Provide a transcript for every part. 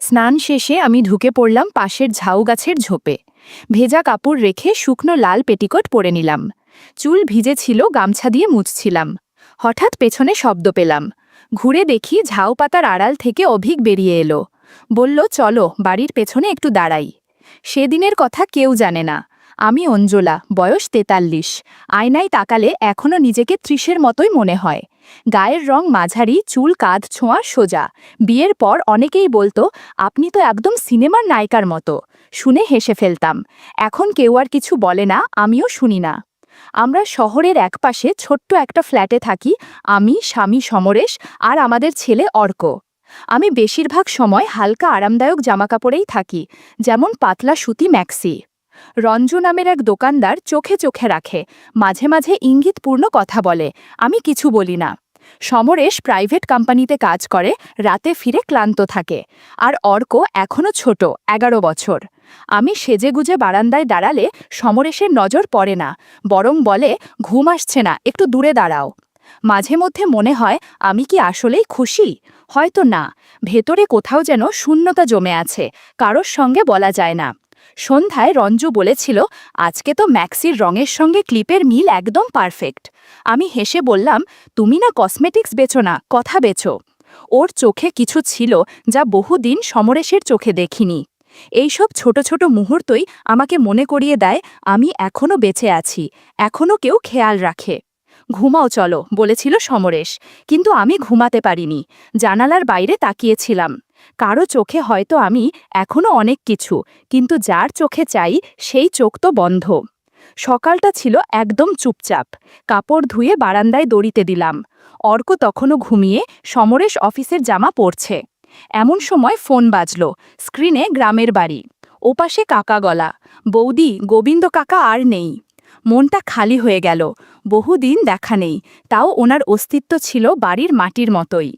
স্নান শেষে আমি ঢুকে পড়লাম পাশের ঝাউ গাছের ঝোপে। ভেজা কাপড় রেখে শুকনো লাল পেটিকোট পরে নিলাম। চুল ভিজে ছিল, গামছা দিয়ে মুছছিলাম। হঠাৎ পেছনে শব্দ পেলাম। ঘুরে দেখি ঝাউ পাতার আড়াল থেকে অভিক বেরিয়ে এলো। বলল, চলো বাড়ির পেছনে একটু দাঁড়াই। সেদিনের কথা কেউ জানে না। আমি অঞ্জলা, বয়স ৪৩। আয়নায় তাকালে এখনও নিজেকে ৩০-এর মতোই মনে হয়। গায়ের রং মাঝারি, চুল কাঁধ ছোঁয়া, সোজা। বিয়ের পর অনেকেই বলতো, আপনি তো একদম সিনেমার নায়িকার মতো। শুনে হেসে ফেলতাম। এখন কেউ আর কিছু বলে না, আমিও শুনি না। আমরা শহরের একপাশে ছোট্ট একটা ফ্ল্যাটে থাকি, আমি, স্বামী সমরেশ আর আমাদের ছেলে অর্ক। আমি বেশিরভাগ সময় হালকা আরামদায়ক জামাকাপড়েই থাকি, যেমন পাতলা সুতি ম্যাক্সি। রঞ্জু নামের এক দোকানদার চোখে চোখে রাখে, মাঝে মাঝে ইঙ্গিতপূর্ণ কথা বলে, আমি কিছু বলি না। সমরেশ প্রাইভেট কোম্পানিতে কাজ করে, রাতে ফিরে ক্লান্ত থাকে। আর অর্ক এখনও ছোট, ১১ বছর। আমি সেজেগুজে বারান্দায় দাঁড়ালে সমরেশের নজর পড়ে না, বরং বলে, ঘুম আসছে না, একটু দূরে দাঁড়াও। মাঝে মধ্যে মনে হয়, আমি কি আসলেই খুশি? হয়তো না, ভেতরে কোথাও যেন শূন্যতা জমে আছে, কারোর সঙ্গে বলা যায় না। সন্ধ্যায় রঞ্জু বলেছিল, আজকে তো ম্যাক্সির রঙের সঙ্গে ক্লিপের মিল একদম পারফেক্ট। আমি হেসে বললাম, তুমি না কসমেটিক্স বেচো না, কথা বেচো। ওর চোখে কিছু ছিল যা বহুদিন সমরেশের চোখে দেখিনি। এইসব ছোট ছোট মুহূর্তই আমাকে মনে করিয়ে দেয়, আমি এখনও বেঁচে আছি, এখনও কেউ খেয়াল রাখে। ঘুমাও চলো, বলেছিল সমরেশ, কিন্তু আমি ঘুমাতে পারিনি। জানালার বাইরে তাকিয়েছিলাম। কারো চোখে হয়তো আমি এখনও অনেক কিছু, কিন্তু যার চোখে চাই সেই চোখ তো বন্ধ। সকালটা ছিল একদম চুপচাপ। কাপড় ধুয়ে বারান্দায় দড়িতে দিলাম। অর্ক তখনও ঘুমিয়ে, সমরেশ অফিসের জামা পরছে। এমন সময় ফোন বাজল। স্ক্রিনে গ্রামের বাড়ি। ওপাশে কাকা গলা, বৌদি, গোবিন্দ কাকা আর নেই। মনটা খালি হয়ে গেল। বহুদিন দেখা নেই, তাও ওনার অস্তিত্ব ছিল বাড়ির মাটির মতোই।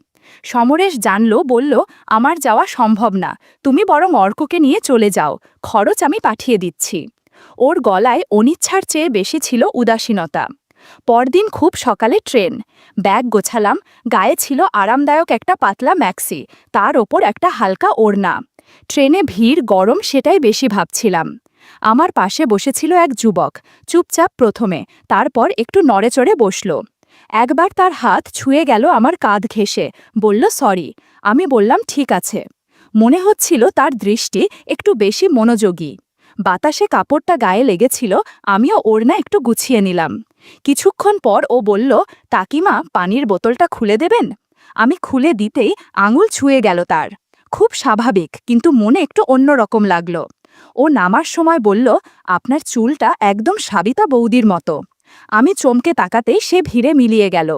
সমরেশ জানল, বলল, আমার যাওয়া সম্ভব না, তুমি বরং অর্ককে নিয়ে চলে যাও, খরচ আমি পাঠিয়ে দিচ্ছি। ওর গলায় অনিচ্ছার চেয়ে বেশি ছিল উদাসীনতা। পরদিন খুব সকালে ট্রেন। ব্যাগ গোছালাম। গায়ে ছিল আরামদায়ক একটা পাতলা ম্যাক্সি, তার ওপর একটা হালকা ওড়না। ট্রেনে ভিড়, গরম, সেটাই বেশি ভাবছিলাম। আমার পাশে বসেছিল এক যুবক, চুপচাপ প্রথমে, তারপর একটু নড়েচড়ে বসল। একবার তার হাত ছুঁয়ে গেল আমার কাঁধ ঘেঁষে, বলল, সরি। আমি বললাম, ঠিক আছে। মনে হচ্ছিল তার দৃষ্টি একটু বেশি মনোযোগী। বাতাসে কাপড়টা গায়ে লেগেছিল, আমিও ওড়না একটু গুছিয়ে নিলাম। কিছুক্ষণ পর ও বলল, কাকিমা, পানির বোতলটা খুলে দেবেন? আমি খুলে দিতেই আঙুল ছুঁয়ে গেল তার। খুব স্বাভাবিক, কিন্তু মনে একটু অন্যরকম লাগল। ও নামার সময় বলল, আপনার চুলটা একদম সাবিতা বৌদির মতো। আমি চমকে তাকাতেই সে ভিড়ে মিলিয়ে গেল।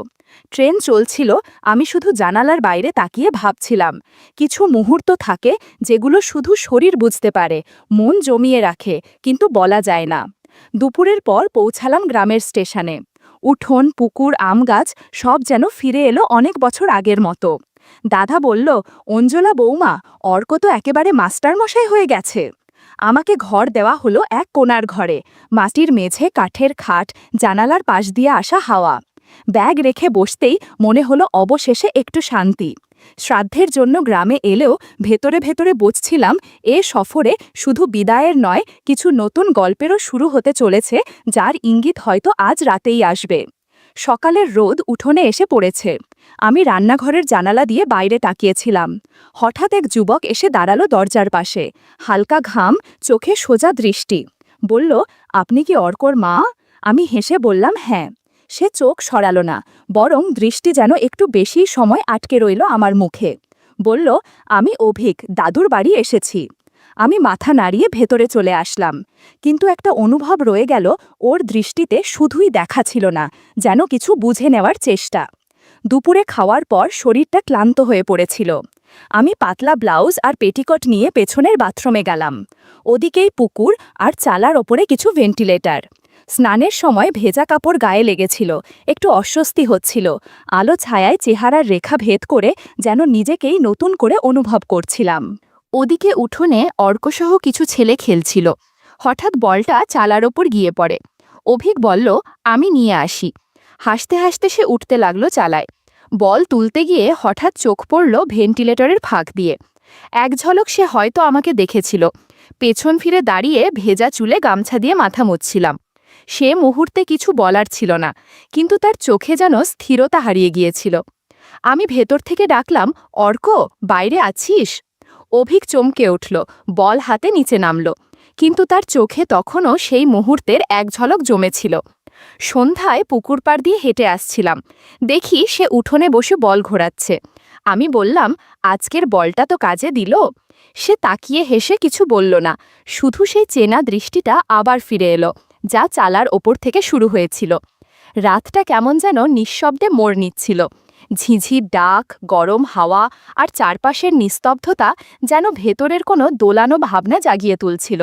ট্রেন চলছিল, আমি শুধু জানালার বাইরে তাকিয়ে ভাবছিলাম। কিছু মুহূর্ত থাকে যেগুলো শুধু শরীর বুঝতে পারে, মন জমিয়ে রাখে, কিন্তু বলা যায় না। দুপুরের পর পৌঁছালাম গ্রামের স্টেশনে। উঠোন, পুকুর, আম গাছ সব যেন ফিরে এলো অনেক বছর আগের মতো। দাদা বলল, অঞ্জলা বৌমা, অর্ক তো একেবারে মাস্টারমশাই হয়ে গেছে। আমাকে ঘর দেওয়া হলো এক কোণার ঘরে। মাটির মেঝে, কাঠের খাট, জানালার পাশ দিয়ে আসা হাওয়া। ব্যাগ রেখে বসতেই মনে হলো অবশেষে একটু শান্তি। শ্রাদ্ধের জন্য গ্রামে এলেও ভেতরে ভেতরে বুঝছিলাম, এ সফরে শুধু বিদায়ের নয়, কিছু নতুন গল্পেরও শুরু হতে চলেছে, যার ইঙ্গিত হয়তো আজ রাতেই আসবে। সকালের রোদ উঠোনে এসে পড়েছে। আমি রান্নাঘরের জানালা দিয়ে বাইরে তাকিয়েছিলাম। হঠাৎ এক যুবক এসে দাঁড়ালো দরজার পাশে। হালকা ঘাম, চোখে সোজা দৃষ্টি। বলল, আপনি কি অর্কর মা? আমি হেসে বললাম, হ্যাঁ। সে চোখ সরালো না, বরং দৃষ্টি যেন একটু বেশি সময় আটকে রইল আমার মুখে। বলল, আমি অভিক, দাদুর বাড়ি এসেছি। আমি মাথা নাড়িয়ে ভেতরে চলে আসলাম। কিন্তু একটা অনুভব রয়ে গেল, ওর দৃষ্টিতে শুধুই দেখা ছিল না, যেন কিছু বুঝে নেওয়ার চেষ্টা। দুপুরে খাওয়ার পর শরীরটা ক্লান্ত হয়ে পড়েছিল। আমি পাতলা ব্লাউজ আর পেটিকট নিয়ে পেছনের বাথরুমে গেলাম। ওদিকেই পুকুর, আর চালার ওপরে কিছু ভেন্টিলেটর। স্নানের সময় ভেজা কাপড় গায়ে লেগেছিল, একটু অস্বস্তি হচ্ছিল। আলো ছায়ায় চেহারার রেখা ভেদ করে যেন নিজেকেই নতুন করে অনুভব করছিলাম। ওদিকে উঠোনে অর্কসহ কিছু ছেলে খেলছিল। হঠাৎ বলটা চালার ওপর গিয়ে পড়ে। অভিক বলল, আমি নিয়ে আসি। হাসতে হাসতে সে উঠতে লাগলো চালায়। বল তুলতে গিয়ে হঠাৎ চোখ পড়ল ভেন্টিলেটরের ফাঁক দিয়ে। এক ঝলক সে হয়তো আমাকে দেখেছিল। পেছন ফিরে দাঁড়িয়ে ভেজা চুলে গামছা দিয়ে মাথা মুছছিলাম। সে মুহূর্তে কিছু বলার ছিল না, কিন্তু তার চোখে যেন স্থিরতা হারিয়ে গিয়েছিল। আমি ভেতর থেকে ডাকলাম, অর্ক, বাইরে আছিস? অভিক চমকে উঠল, বল হাতে নিচে নামল, কিন্তু তার চোখে তখনও সেই মুহূর্তের এক ঝলক জমেছিল। সন্ধ্যায় পুকুর পাড় দিয়ে হেঁটে আসছিলাম, দেখি সে উঠোনে বসে বল ঘোরাচ্ছে। আমি বললাম, আজকের বলটা তো কাজে দিল? সে তাকিয়ে হেসে কিছু বলল না, শুধু সেই চেনা দৃষ্টিটা আবার ফিরে এলো, যা চালার ওপর থেকে শুরু হয়েছিল। রাতটা কেমন যেন নিঃশব্দে মোড় নিচ্ছিল। ঝিঝির ডাক, গরম হাওয়া আর চারপাশের নিস্তব্ধতা যেন ভেতরের কোনো দোলানো ভাবনা জাগিয়ে তুলছিল।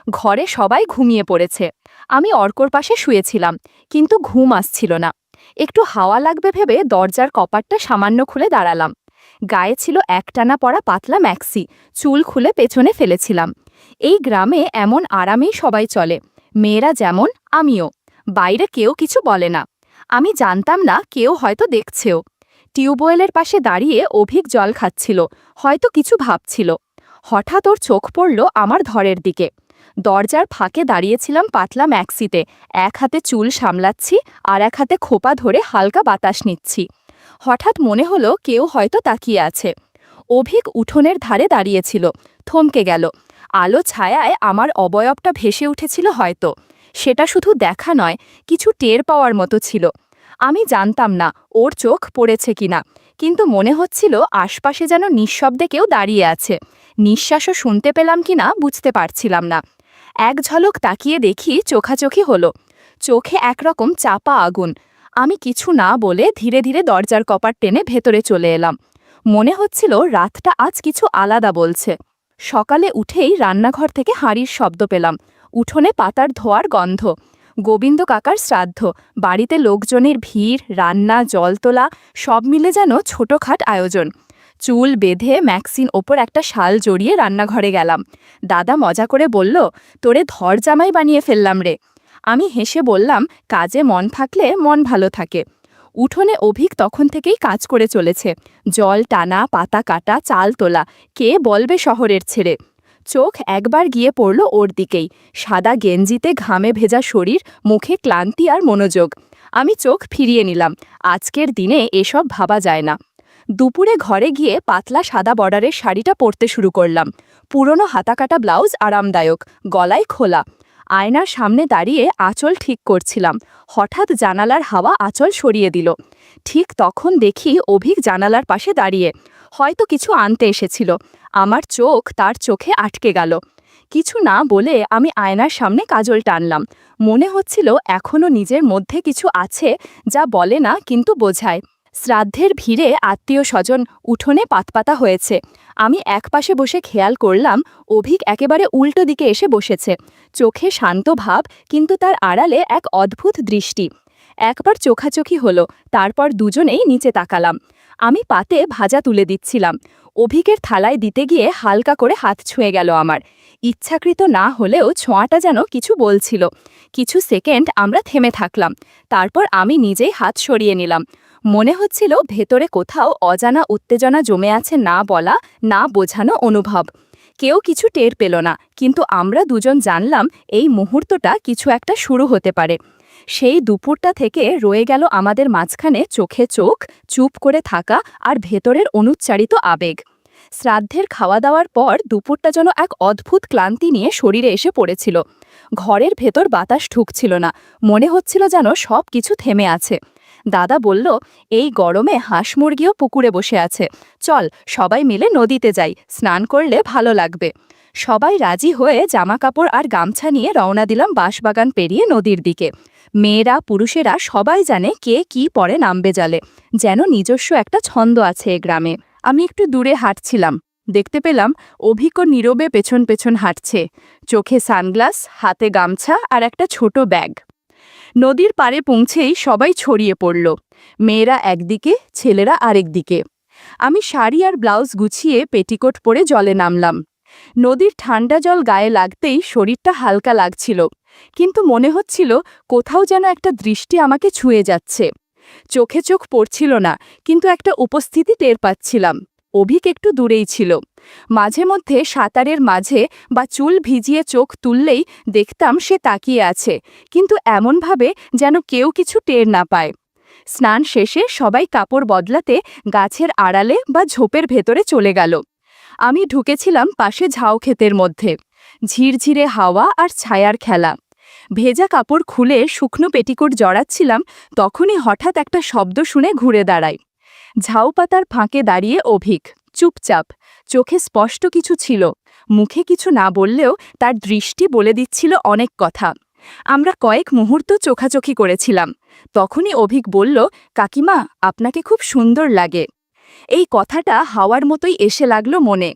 ঘরে সবাই ঘুমিয়ে পড়েছে। আমি অর্কর পাশে শুয়েছিলাম, কিন্তু ঘুম আসছিল না। একটু হাওয়া লাগবে ভেবে দরজার কপাটটা সামান্য খুলে দাঁড়ালাম। গায়ে ছিল একটানা পরা পাতলা ম্যাক্সি, চুল খুলে পেছনে ফেলেছিলাম। এই গ্রামে এমন আরামেই সবাই চলে, মেয়েরা যেমন, আমিও। বাইরে কেউ কিছু বলে না। আমি জানতাম না কেউ হয়তো দেখছেও। টিউবওয়েলের পাশে দাঁড়িয়ে অভিক জল খাচ্ছিল, হয়তো কিছু ভাবছিল। হঠাৎ ওর চোখ পড়ল আমার ধরের দিকে। দরজার ফাঁকে দাঁড়িয়েছিলাম পাতলা ম্যাক্সিতে, এক হাতে চুল সামলাচ্ছি আর এক হাতে খোপা ধরে হালকা বাতাস নিচ্ছি। হঠাৎ মনে হলো কেউ হয়তো তাকিয়ে আছে। অভিক উঠোনের ধারে দাঁড়িয়েছিল, থমকে গেল। আলো ছায়ায় আমার অবয়বটা ভেসে উঠেছিল হয়তো। সেটা শুধু দেখা নয়, কিছু টের পাওয়ার মতো ছিল। আমি জানতাম না ওর চোখ পড়েছে কিনা, কিন্তু মনে হচ্ছিল আশপাশে যেন নিঃশব্দে কেউ দাঁড়িয়ে আছে। নিঃশ্বাসও শুনতে পেলাম কিনা বুঝতে পারছিলাম না। এক ঝলক তাকিয়ে দেখি চোখাচোখি হলো। চোখে একরকম চাপা আগুন। আমি কিছু না বলে ধীরে ধীরে দরজার কপাট টেনে ভেতরে চলে এলাম। মনে হচ্ছিল রাতটা আজ কিছু আলাদা বলছে। সকালে উঠেই রান্নাঘর থেকে হাঁড়ির শব্দ পেলাম, উঠোনে পাতার ধোয়ার গন্ধ। গোবিন্দ কাকার শ্রাদ্ধ, বাড়িতে লোকজনের ভিড়, রান্না, জল তোলা, সব মিলে যেন ছোটখাট আয়োজন। চুল বেঁধে ম্যাক্সিন ওপর একটা শাল জড়িয়ে রান্নাঘরে গেলাম। দাদা মজা করে বলল, তোরে ধর জামাই বানিয়ে ফেললাম রে। আমি হেসে বললাম, কাজে মন থাকলে মন ভালো থাকে। উঠোনে অভিক তখন থেকেই কাজ করে চলেছে, জল টানা, পাতা কাটা, চাল তোলা। কে বলবে শহরের ছেড়ে? চোখ একবার গিয়ে পড়ল ওর দিকেই, সাদা গেঞ্জিতে ঘামে ভেজা শরীর, মুখে ক্লান্তি আর মনোযোগ। আমি চোখ ফিরিয়ে নিলাম। আজকের দিনে এসব ভাবা যায় না। দুপুরে ঘরে গিয়ে পাতলা সাদা বর্ডারের শাড়িটা পরতে শুরু করলাম। পুরনো হাতাকাটা ব্লাউজ আরামদায়ক, গলায় খোলা। আয়নার সামনে দাঁড়িয়ে আঁচল ঠিক করছিলাম। হঠাৎ জানালার হাওয়া আঁচল সরিয়ে দিল। ঠিক তখন দেখি অভিক জানালার পাশে দাঁড়িয়ে, হয়তো কিছু আনতে এসেছিল। আমার চোখ তার চোখে আটকে গেল। কিছু না বলে আমি আয়নার সামনে কাজল টানলাম। মনে হচ্ছিল এখনও নিজের মধ্যে কিছু আছে, যা বলে না কিন্তু বোঝায়। শ্রাদ্ধের ভিড়ে আত্মীয় স্বজন উঠোনে পাতপাতা হয়েছে। আমি একপাশে বসে খেয়াল করলাম অভিক একেবারে উল্টো দিকে এসে বসেছে। চোখে শান্ত ভাব, কিন্তু তার আড়ালে এক অদ্ভুত দৃষ্টি। একবার চোখাচোখি হলো, তারপর দুজনেই নিচে তাকালাম। আমি পাতে ভাজা তুলে দিচ্ছিলাম। অভিকের থালায় দিতে গিয়ে হালকা করে হাত ছুঁয়ে গেল আমার। ইচ্ছাকৃত না হলেও ছোঁয়াটা যেন কিছু বলছিল। কিছু সেকেন্ড আমরা থেমে থাকলাম, তারপর আমি নিজেই হাত সরিয়ে নিলাম। মনে হচ্ছিল ভেতরে কোথাও অজানা উত্তেজনা জমে আছে, না বলা, না বোঝানো অনুভব। কেউ কিছু টের পেল না, কিন্তু আমরা দুজন জানলাম এই মুহূর্তটা কিছু একটা শুরু হতে পারে। সেই দুপুরটা থেকে রয়ে গেল আমাদের মাঝখানে চোখে চোখ, চুপ করে থাকা আর ভেতরের অনুচ্চারিত আবেগ। শ্রাদ্ধের খাওয়া দাওয়ার পর দুপুরটা যেন এক অদ্ভুত ক্লান্তি নিয়ে শরীরে এসে পড়েছিল। ঘরের ভেতর বাতাস ঢুকছিল না, মনে হচ্ছিল যেন সব কিছু থেমে আছে। দাদা বলল, এই গরমে হাঁস মুরগিও পুকুরে বসে আছে, চল সবাই মিলে নদীতে যাই, স্নান করলে ভালো লাগবে। সবাই রাজি হয়ে জামাকাপড় আর গামছা নিয়ে রওনা দিলাম বাঁশবাগান পেরিয়ে নদীর দিকে। মেয়েরা, পুরুষেরা সবাই জানে কে কি পরে নামবে জালে, যেন নিজস্ব একটা ছন্দ আছে এ গ্রামে। আমি একটু দূরে হাঁটছিলাম, দেখতে পেলাম অভিক নীরবে পেছন পেছন হাঁটছে, চোখে সানগ্লাস, হাতে গামছা আর একটা ছোট ব্যাগ। নদীর পাড়ে পৌঁছেই সবাই ছড়িয়ে পড়ল, মেয়েরা একদিকে, ছেলেরা আরেক দিকে। আমি শাড়ি আর ব্লাউজ গুছিয়ে পেটিকোট পরে জলে নামলাম। নদীর ঠান্ডা জল গায়ে লাগতেই শরীরটা হালকা লাগছিল, কিন্তু মনে হচ্ছিল কোথাও যেন একটা দৃষ্টি আমাকে ছুঁয়ে যাচ্ছে। চোখে চোখ পড়ছিল না, কিন্তু একটা উপস্থিতি টের পাচ্ছিলাম। অভিক একটু দূরেই ছিল, মাঝে মধ্যে সাঁতারের মাঝে বা চুল ভিজিয়ে চোখ তুললেই দেখতাম সে তাকিয়ে আছে, কিন্তু এমনভাবে যেন কেউ কিছু টের না পায়। স্নান শেষে সবাই কাপড় বদলাতে গাছের আড়ালে বা ঝোপের ভেতরে চলে গেল। আমি ঢুকেছিলাম পাশে ঝাউ ক্ষেতের মধ্যে। ঝিরঝিরে হাওয়া আর ছায়ার খেলা। ভেজা কাপড় খুলে শুকনো পেটিকোট জড়াচ্ছিলাম, তখনই হঠাৎ একটা শব্দ শুনে ঘুরে দাঁড়াই। ঝাউ পাতার ফাঁকে দাঁড়িয়ে অভিক, চুপচাপ, চোখে স্পষ্ট কিছু ছিল, মুখে কিছু না বললেও তার দৃষ্টি বলে দিচ্ছিল অনেক কথা। আমরা কয়েক মুহূর্ত চোখাচোখি করেছিলাম। তখনই অভিক বলল, কাকিমা, আপনাকে খুব সুন্দর লাগে। এই কথাটা হাওয়ার মতোই এসে লাগলো মনে।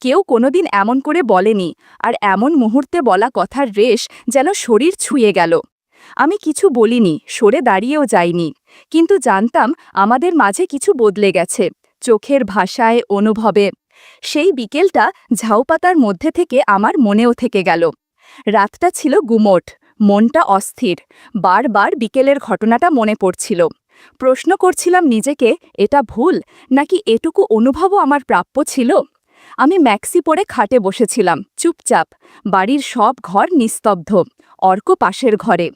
কেউ কোনোদিন এমন করে বলেনি, আর এমন মুহূর্তে বলা কথার রেশ যেন শরীর ছুঁয়ে গেল। আমি কিছু বলিনি, সরে দাঁড়িয়েও যাইনি, কিন্তু জানতাম আমাদের মাঝে কিছু বদলে গেছে, চোখের ভাষায়, অনুভবে। সেই বিকেলটা ঝাউপাতার মধ্যে থেকে আমার মনেও থেকে গেল। রাতটা ছিল গুমোট, মনটা অস্থির, বারবার বিকেলের ঘটনাটা মনে পড়ছিল। প্রশ্ন করছিলাম নিজেকে, এটা ভুল নাকি এটুকু অনুভবও আমার প্রাপ্য ছিল? আমি ম্যাক্সি পরে খাটে বসেছিলাম, চুপচাপ। বাড়ির সব ঘর নিস্তব্ধ, অর্ক পাশের ঘরে।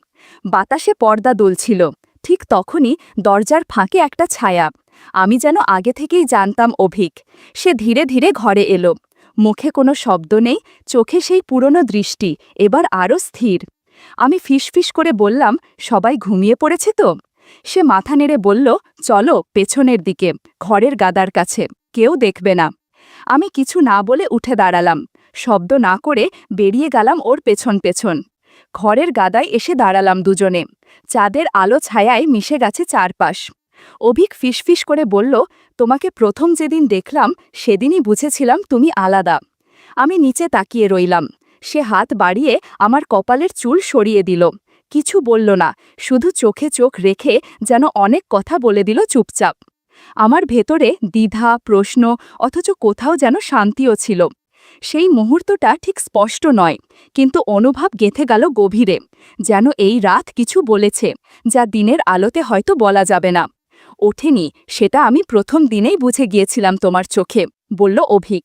বাতাসে পর্দা দুলছিল। ঠিক তখনই দরজার ফাঁকে একটা ছায়া। আমি যেন আগে থেকেই জানতাম অভিক। সে ধীরে ধীরে ঘরে এলো। মুখে কোনো শব্দ নেই, চোখে সেই পুরনো দৃষ্টি, এবার আরও স্থির। আমি ফিসফিস করে বললাম, সবাই ঘুমিয়ে পড়েছে তো? সে মাথা নেড়ে বলল, চলো পেছনের দিকে, ঘরের গাদার কাছে, কেউ দেখবে না। আমি কিছু না বলে উঠে দাঁড়ালাম, শব্দ না করে বেরিয়ে গেলাম ওর পেছন পেছন। ঘরের গাদায় এসে দাঁড়ালাম দুজনে। চাঁদের আলো ছায়ায় মিশে গেছে চারপাশ। অভিক ফিসফিস করে বলল, তোমাকে প্রথম যেদিন দেখলাম সেদিনই বুঝেছিলাম তুমি আলাদা। আমি নিচে তাকিয়ে রইলাম। সে হাত বাড়িয়ে আমার কপালের চুল সরিয়ে দিল। কিছু বলল না, শুধু চোখে চোখ রেখে যেন অনেক কথা বলে দিল চুপচাপ। আমার ভেতরে দ্বিধা, প্রশ্ন, অথচ কোথাও যেন শান্তিও ছিল। সেই মুহূর্তটা ঠিক স্পষ্ট নয়, কিন্তু অনুভব গেঁথে গেল গভীরে, যেন এই রাত কিছু বলেছে, যা দিনের আলোতে হয়তো বলা যাবে না। ওঠেনি, সেটা আমি প্রথম দিনেই বুঝে গিয়েছিলাম তোমার চোখে, বলল অভিক।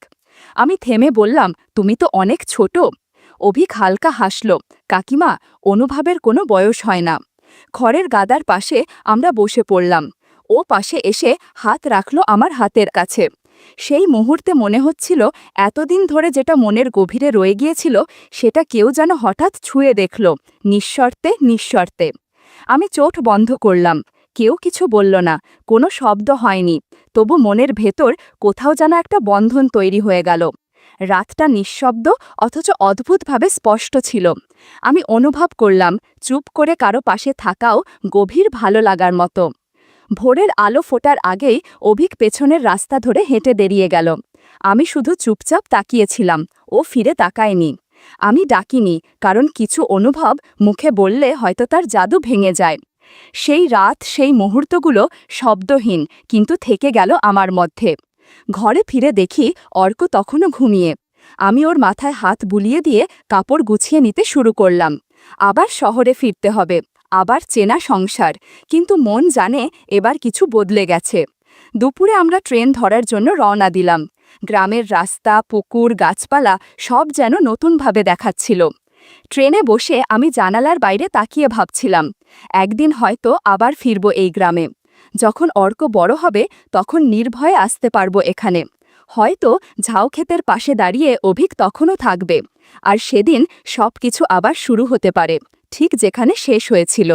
আমি থেমে বললাম, তুমি তো অনেক ছোট। অভিক হালকা হাসল, কাকিমা, অনুভবের কোনো বয়স হয় না। ঘরের গাদার পাশে আমরা বসে পড়লাম। ও পাশে এসে হাত রাখল আমার হাতের কাছে। সেই মুহূর্তে মনে হচ্ছিল এতদিন ধরে যেটা মনের গভীরে রয়ে গিয়েছিল, সেটা কেউ যেন হঠাৎ ছুঁয়ে দেখল, নিঃশর্তে নিঃশর্তে। আমি চোখ বন্ধ করলাম। কেউ কিছু বলল না, কোনো শব্দ হয়নি, তবু মনের ভেতর কোথাও যেন একটা বন্ধন তৈরি হয়ে গেল। রাতটা নিঃশব্দ, অথচ অদ্ভুতভাবে স্পষ্ট ছিল। আমি অনুভব করলাম চুপ করে কারো পাশে থাকাও গভীর ভালো লাগার মতো। ভোরের আলো ফোটার আগেই অভিক পেছনের রাস্তা ধরে হেঁটে বেরিয়ে গেল। আমি শুধু চুপচাপ তাকিয়েছিলাম, ও ফিরে তাকায়নি। আমি ডাকিনি, কারণ কিছু অনুভব মুখে বললে হয়তো তার জাদু ভেঙে যায়। সেই রাত, সেই মুহূর্তগুলো শব্দহীন, কিন্তু থেকে গেল আমার মধ্যে। ঘরে ফিরে দেখি অর্ক তখনও ঘুমিয়ে। আমি ওর মাথায় হাত বুলিয়ে দিয়ে কাপড় গুছিয়ে নিতে শুরু করলাম। আবার শহরে ফিরতে হবে, আবার চেনা সংসার, কিন্তু মন জানে এবার কিছু বদলে গেছে। দুপুরে আমরা ট্রেন ধরার জন্য রওনা দিলাম। গ্রামের রাস্তা, পুকুর, গাছপালা সব যেন নতুনভাবে দেখাচ্ছিল। ট্রেনে বসে আমি জানালার বাইরে তাকিয়ে ভাবছিলাম, একদিন হয়তো আবার ফিরব এই গ্রামে। যখন অর্ক বড় হবে, তখন নির্ভয়ে আসতে পারব এখানে। হয়তো ঝাউক্ষেতের পাশে দাঁড়িয়ে অভিক তখনও থাকবে, আর সেদিন সবকিছু আবার শুরু হতে পারে, ঠিক যেখানে শেষ হয়েছিল।